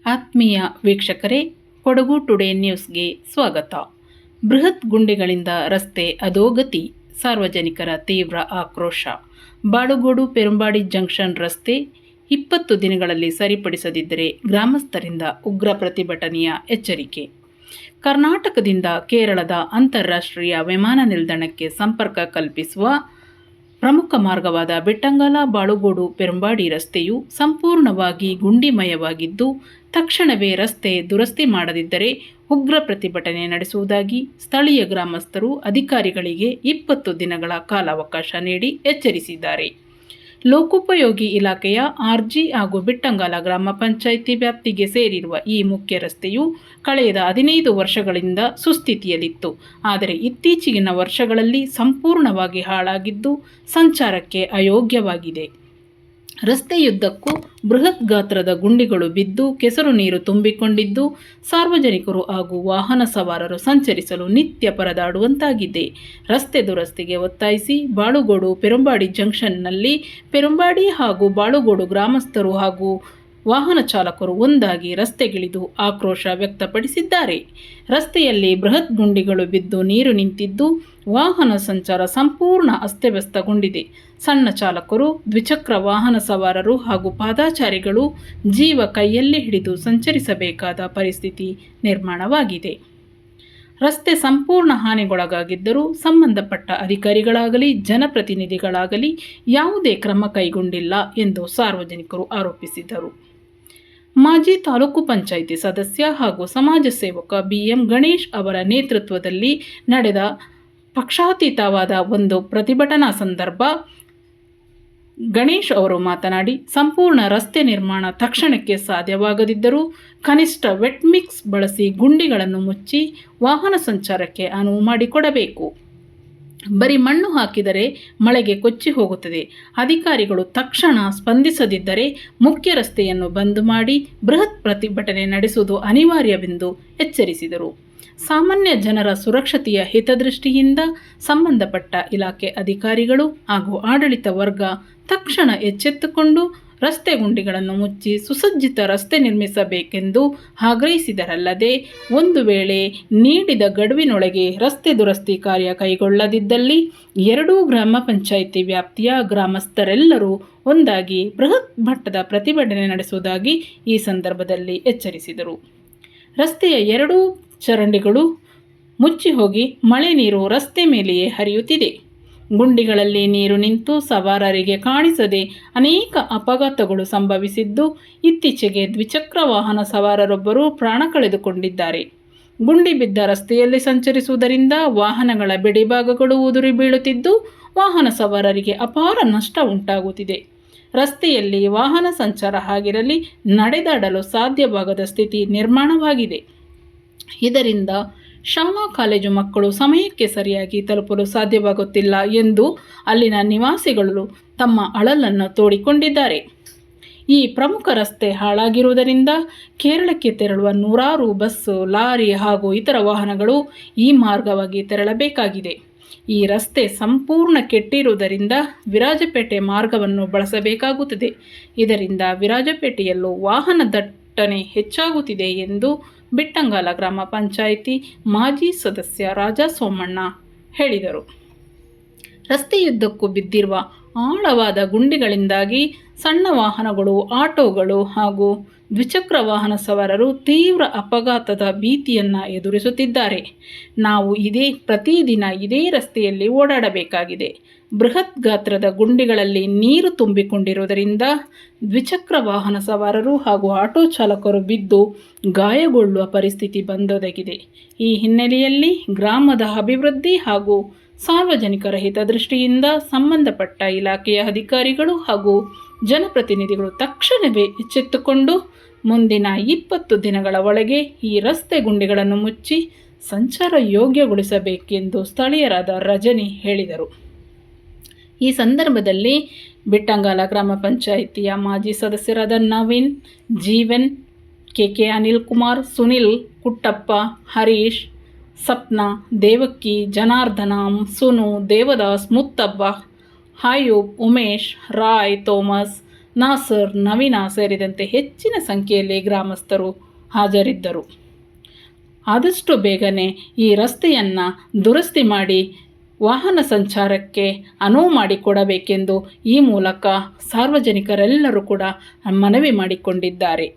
ಆತ್ಮೀಯ ವೀಕ್ಷಕರೇ, ಕೊಡಗು ಟುಡೇ ನ್ಯೂಸ್ಗೆ ಸ್ವಾಗತ. ಬೃಹತ್ ಗುಂಡಿಗಳಿಂದ ರಸ್ತೆ ಅಧೋಗತಿ, ಸಾರ್ವಜನಿಕರ ತೀವ್ರ ಆಕ್ರೋಶ. ಬಾಳುಗೋಡು ಪೆರುಂಬಾಡಿ ಜಂಕ್ಷನ್ ರಸ್ತೆ 20 ದಿನಗಳಲ್ಲಿ ಸರಿಪಡಿಸದಿದ್ದರೆ ಗ್ರಾಮಸ್ಥರಿಂದ ಉಗ್ರ ಪ್ರತಿಭಟನೆಯ ಎಚ್ಚರಿಕೆ. ಕರ್ನಾಟಕದಿಂದ ಕೇರಳದ ಅಂತಾರಾಷ್ಟ್ರೀಯ ವಿಮಾನ ನಿಲ್ದಾಣಕ್ಕೆ ಸಂಪರ್ಕ ಕಲ್ಪಿಸುವ ಪ್ರಮುಖ ಮಾರ್ಗವಾದ ಬೆಟ್ಟಂಗಾಲ ಬಾಳುಗೋಡು ಪೆರುಂಬಾಡಿ ರಸ್ತೆಯು ಸಂಪೂರ್ಣವಾಗಿ ಗುಂಡಿಮಯವಾಗಿದ್ದು, ತಕ್ಷಣವೇ ರಸ್ತೆ ದುರಸ್ತಿ ಮಾಡದಿದ್ದರೆ ಉಗ್ರ ಪ್ರತಿಭಟನೆ ನಡೆಸುವುದಾಗಿ ಸ್ಥಳೀಯ ಗ್ರಾಮಸ್ಥರು ಅಧಿಕಾರಿಗಳಿಗೆ 20 ದಿನಗಳ ಕಾಲಾವಕಾಶ ನೀಡಿ ಎಚ್ಚರಿಸಿದ್ದಾರೆ. ಲೋಕೋಪಯೋಗಿ ಇಲಾಖೆಯ ಆರ್ಜಿ ಹಾಗೂ ಬೆಟ್ಟಂಗಾಲ ಗ್ರಾಮ ಪಂಚಾಯಿತಿ ವ್ಯಾಪ್ತಿಗೆ ಸೇರಿರುವ ಈ ಮುಖ್ಯ ರಸ್ತೆಯು ಕಳೆದ 15 ವರ್ಷಗಳಿಂದ ಸುಸ್ಥಿತಿಯಲ್ಲಿತ್ತು. ಆದರೆ ಇತ್ತೀಚಿನ ವರ್ಷಗಳಲ್ಲಿ ಸಂಪೂರ್ಣವಾಗಿ ಹಾಳಾಗಿದ್ದು ಸಂಚಾರಕ್ಕೆ ಅಯೋಗ್ಯವಾಗಿದೆ. ರಸ್ತೆಯುದ್ದಕ್ಕೂ ಬೃಹತ್ ಗಾತ್ರದ ಗುಂಡಿಗಳು ಬಿದ್ದು ಕೆಸರು ನೀರು ತುಂಬಿಕೊಂಡಿದ್ದು, ಸಾರ್ವಜನಿಕರು ಹಾಗೂ ವಾಹನ ಸವಾರರು ಸಂಚರಿಸಲು ನಿತ್ಯ ಪರದಾಡುವಂತಾಗಿದೆ. ರಸ್ತೆ ದುರಸ್ತಿಗೆ ಒತ್ತಾಯಿಸಿ ಬಾಳುಗೋಡು ಪೆರುಂಬಾಡಿ ಜಂಕ್ಷನ್ನಲ್ಲಿ ಪೆರುಂಬಾಡಿ ಹಾಗೂ ಬಾಳುಗೋಡು ಗ್ರಾಮಸ್ಥರು ಹಾಗೂ ವಾಹನ ಚಾಲಕರು ಒಂದಾಗಿ ರಸ್ತೆಗಿಳಿದು ಆಕ್ರೋಶ ವ್ಯಕ್ತಪಡಿಸಿದ್ದಾರೆ. ರಸ್ತೆಯಲ್ಲಿ ಬೃಹತ್ ಗುಂಡಿಗಳು ಬಿದ್ದು ನೀರು ನಿಂತಿದ್ದು, ವಾಹನ ಸಂಚಾರ ಸಂಪೂರ್ಣ ಅಸ್ತವ್ಯಸ್ತಗೊಂಡಿದೆ. ಸಣ್ಣ ಚಾಲಕರು, ದ್ವಿಚಕ್ರ ವಾಹನ ಸವಾರರು ಹಾಗೂ ಪಾದಾಚಾರಿಗಳು ಜೀವ ಕೈಯಲ್ಲಿ ಹಿಡಿದು ಸಂಚರಿಸಬೇಕಾದ ಪರಿಸ್ಥಿತಿ ನಿರ್ಮಾಣವಾಗಿದೆ. ರಸ್ತೆ ಸಂಪೂರ್ಣ ಹಾನಿಗೊಳಗಾಗಿದ್ದರೂ ಸಂಬಂಧಪಟ್ಟ ಅಧಿಕಾರಿಗಳಾಗಲಿ ಜನಪ್ರತಿನಿಧಿಗಳಾಗಲಿ ಯಾವುದೇ ಕ್ರಮ ಕೈಗೊಂಡಿಲ್ಲ ಎಂದು ಸಾರ್ವಜನಿಕರು ಆರೋಪಿಸಿದರು. ಮಾಜಿ ತಾಲೂಕು ಪಂಚಾಯಿತಿ ಸದಸ್ಯ ಹಾಗೂ ಸಮಾಜ ಸೇವಕ BM ಗಣೇಶ್ ಅವರ ನೇತೃತ್ವದಲ್ಲಿ ನಡೆದ ಪಕ್ಷಾತೀತವಾದ ಒಂದು ಪ್ರತಿಭಟನಾ ಸಂದರ್ಭ ಗಣೇಶ್ ಅವರು ಮಾತನಾಡಿ, ಸಂಪೂರ್ಣ ರಸ್ತೆ ನಿರ್ಮಾಣ ತಕ್ಷಣಕ್ಕೆ ಸಾಧ್ಯವಾಗದಿದ್ದರೂ ಕನಿಷ್ಠ ವೆಟ್ ಮಿಕ್ಸ್ ಬಳಸಿ ಗುಂಡಿಗಳನ್ನು ಮುಚ್ಚಿ ವಾಹನ ಸಂಚಾರಕ್ಕೆ ಅನುವು ಮಾಡಿಕೊಡಬೇಕು. ಬರೀ ಮಣ್ಣು ಹಾಕಿದರೆ ಮಳೆಗೆ ಕೊಚ್ಚಿ ಹೋಗುತ್ತದೆ. ಅಧಿಕಾರಿಗಳು ತಕ್ಷಣ ಸ್ಪಂದಿಸದಿದ್ದರೆ ಮುಖ್ಯ ರಸ್ತೆಯನ್ನು ಬಂದ್ ಮಾಡಿ ಬೃಹತ್ ಪ್ರತಿಭಟನೆ ನಡೆಸುವುದು ಅನಿವಾರ್ಯವೆಂದು ಎಚ್ಚರಿಸಿದರು. ಸಾಮಾನ್ಯ ಜನರ ಸುರಕ್ಷತೆಯ ಹಿತದೃಷ್ಟಿಯಿಂದ ಸಂಬಂಧಪಟ್ಟ ಇಲಾಖೆ ಅಧಿಕಾರಿಗಳು ಹಾಗೂ ಆಡಳಿತ ವರ್ಗ ತಕ್ಷಣ ಎಚ್ಚೆತ್ತುಕೊಂಡು ರಸ್ತೆ ಗುಂಡಿಗಳನ್ನು ಮುಚ್ಚಿ ಸುಸಜ್ಜಿತ ರಸ್ತೆ ನಿರ್ಮಿಸಬೇಕೆಂದು ಆಗ್ರಹಿಸಿದರಲ್ಲದೆ, ಒಂದು ವೇಳೆ ನೀಡಿದ ಗಡುವಿನೊಳಗೆ ರಸ್ತೆ ದುರಸ್ತಿ ಕಾರ್ಯ ಕೈಗೊಳ್ಳದಿದ್ದಲ್ಲಿ ಎರಡೂ ಗ್ರಾಮ ಪಂಚಾಯಿತಿ ವ್ಯಾಪ್ತಿಯ ಗ್ರಾಮಸ್ಥರೆಲ್ಲರೂ ಒಂದಾಗಿ ಬೃಹತ್ ಮಟ್ಟದ ಪ್ರತಿಭಟನೆ ನಡೆಸುವುದಾಗಿ ಈ ಸಂದರ್ಭದಲ್ಲಿ ಎಚ್ಚರಿಸಿದರು. ರಸ್ತೆಯ ಎರಡೂ ಚರಂಡಿಗಳು ಮುಚ್ಚಿ ಹೋಗಿ ಮಳೆ ನೀರು ರಸ್ತೆ ಮೇಲೆಯೇ ಹರಿಯುತ್ತಿದೆ. ಗುಂಡಿಗಳಲ್ಲಿ ನೀರು ನಿಂತು ಸವಾರರಿಗೆ ಕಾಣಿಸದೆ ಅನೇಕ ಅಪಘಾತಗಳು ಸಂಭವಿಸಿದ್ದು, ಇತ್ತೀಚೆಗೆ ದ್ವಿಚಕ್ರ ವಾಹನ ಸವಾರರೊಬ್ಬರು ಪ್ರಾಣ ಕಳೆದುಕೊಂಡಿದ್ದಾರೆ. ಗುಂಡಿ ಬಿದ್ದ ರಸ್ತೆಯಲ್ಲಿ ಸಂಚರಿಸುವುದರಿಂದ ವಾಹನಗಳ ಬಿಡಿಭಾಗಗಳು ಉದುರಿ ಬೀಳುತ್ತಿದ್ದು, ವಾಹನ ಸವಾರರಿಗೆ ಅಪಾರ ನಷ್ಟ ಉಂಟಾಗುತ್ತಿದೆ. ರಸ್ತೆಯಲ್ಲಿ ವಾಹನ ಸಂಚಾರ ಆಗಿರಲಿ ನಡೆದಾಡಲು ಸಾಧ್ಯವಾಗದ ಸ್ಥಿತಿ ನಿರ್ಮಾಣವಾಗಿದೆ. ಇದರಿಂದ ಶಾಲಾ ಕಾಲೇಜು ಮಕ್ಕಳು ಸಮಯಕ್ಕೆ ಸರಿಯಾಗಿ ತಲುಪಲು ಸಾಧ್ಯವಾಗುತ್ತಿಲ್ಲ ಎಂದು ಅಲ್ಲಿನ ನಿವಾಸಿಗಳು ತಮ್ಮ ಅಳಲನ್ನು ತೋಡಿಕೊಂಡಿದ್ದಾರೆ. ಈ ಪ್ರಮುಖ ರಸ್ತೆ ಹಾಳಾಗಿರುವುದರಿಂದ ಕೇರಳಕ್ಕೆ ತೆರಳುವ ನೂರಾರು ಬಸ್ಸು, ಲಾರಿ ಹಾಗೂ ಇತರ ವಾಹನಗಳು ಈ ಮಾರ್ಗವಾಗಿ ತೆರಳಬೇಕಾಗಿದೆ. ಈ ರಸ್ತೆ ಸಂಪೂರ್ಣ ಕೆಟ್ಟಿರುವುದರಿಂದ ವಿರಾಜಪೇಟೆ ಮಾರ್ಗವನ್ನು ಬಳಸಬೇಕಾಗುತ್ತದೆ. ಇದರಿಂದ ವಿರಾಜಪೇಟೆಯಲ್ಲೂ ವಾಹನ ದಟ್ಟಣೆ ಹೆಚ್ಚಾಗುತ್ತಿದೆ ಎಂದು ಬೆಟ್ಟಂಗಾಲ ಗ್ರಾಮ ಪಂಚಾಯಿತಿ ಮಾಜಿ ಸದಸ್ಯ ರಾಜಾ ಸೋಮಣ್ಣ ಹೇಳಿದರು. ರಸ್ತೆಯುದ್ದಕ್ಕೂ ಬಿದ್ದಿರುವ ಆಳವಾದ ಗುಂಡಿಗಳಿಂದಾಗಿ ಸಣ್ಣ ವಾಹನಗಳು, ಆಟೋಗಳು ಹಾಗೂ ದ್ವಿಚಕ್ರ ವಾಹನ ಸವಾರರು ತೀವ್ರ ಅಪಘಾತದ ಭೀತಿಯನ್ನು ಎದುರಿಸುತ್ತಿದ್ದಾರೆ. ನಾವು ಪ್ರತಿದಿನ ಇದೇ ರಸ್ತೆಯಲ್ಲಿ ಓಡಾಡಬೇಕಾಗಿದೆ. ಬೃಹತ್ ಗಾತ್ರದ ಗುಂಡಿಗಳಲ್ಲಿ ನೀರು ತುಂಬಿಕೊಂಡಿರುವುದರಿಂದ ದ್ವಿಚಕ್ರ ವಾಹನ ಸವಾರರು ಹಾಗೂ ಆಟೋ ಚಾಲಕರು ಬಿದ್ದು ಗಾಯಗೊಳ್ಳುವ ಪರಿಸ್ಥಿತಿ ಬಂದೊದಗಿದೆ. ಈ ಹಿನ್ನೆಲೆಯಲ್ಲಿ ಗ್ರಾಮದ ಅಭಿವೃದ್ಧಿ ಹಾಗೂ ಸಾರ್ವಜನಿಕರ ಹಿತದೃಷ್ಟಿಯಿಂದ ಸಂಬಂಧಪಟ್ಟ ಇಲಾಖೆಯ ಅಧಿಕಾರಿಗಳು ಹಾಗೂ ಜನಪ್ರತಿನಿಧಿಗಳು ತಕ್ಷಣವೇ ಎಚ್ಚೆತ್ತುಕೊಂಡು ಮುಂದಿನ 20 ದಿನಗಳ ಒಳಗೆ ಈ ರಸ್ತೆ ಗುಂಡಿಗಳನ್ನು ಮುಚ್ಚಿ ಸಂಚಾರ ಯೋಗ್ಯಗೊಳಿಸಬೇಕೆಂದು ಸ್ಥಳೀಯರಾದ ರಜನಿ ಹೇಳಿದರು. ಈ ಸಂದರ್ಭದಲ್ಲಿ ಬೆಟ್ಟಂಗಾಲ ಗ್ರಾಮ ಪಂಚಾಯಿತಿಯ ಮಾಜಿ ಸದಸ್ಯರಾದ ನವೀನ್, ಜೀವನ್, KK ಅನಿಲ್ ಕುಮಾರ್, ಸುನಿಲ್, ಕುಟ್ಟಪ್ಪ, ಹರೀಶ್, ಸಪ್ನಾ, ದೇವಕ್ಕಿ, ಜನಾರ್ದನ, ಸುನು, ದೇವದಾಸ್, ಮುತ್ತಬ್ಬ, ಆಯೂಬ್, ಉಮೇಶ್, ರಾಯ್, ಥೋಮಸ್, ನಾಸರ್, ನವೀನ ಸೇರಿದಂತೆ ಹೆಚ್ಚಿನ ಸಂಖ್ಯೆಯಲ್ಲಿ ಗ್ರಾಮಸ್ಥರು ಹಾಜರಿದ್ದರು. ಆದಷ್ಟು ಬೇಗನೆ ಈ ರಸ್ತೆಯನ್ನು ದುರಸ್ತಿ ಮಾಡಿ ವಾಹನ ಸಂಚಾರಕ್ಕೆ ಅನುವು ಮಾಡಿಕೊಡಬೇಕೆಂದು ಈ ಮೂಲಕ ಸಾರ್ವಜನಿಕರೆಲ್ಲರೂ ಕೂಡ ಮನವಿ ಮಾಡಿಕೊಂಡಿದ್ದಾರೆ.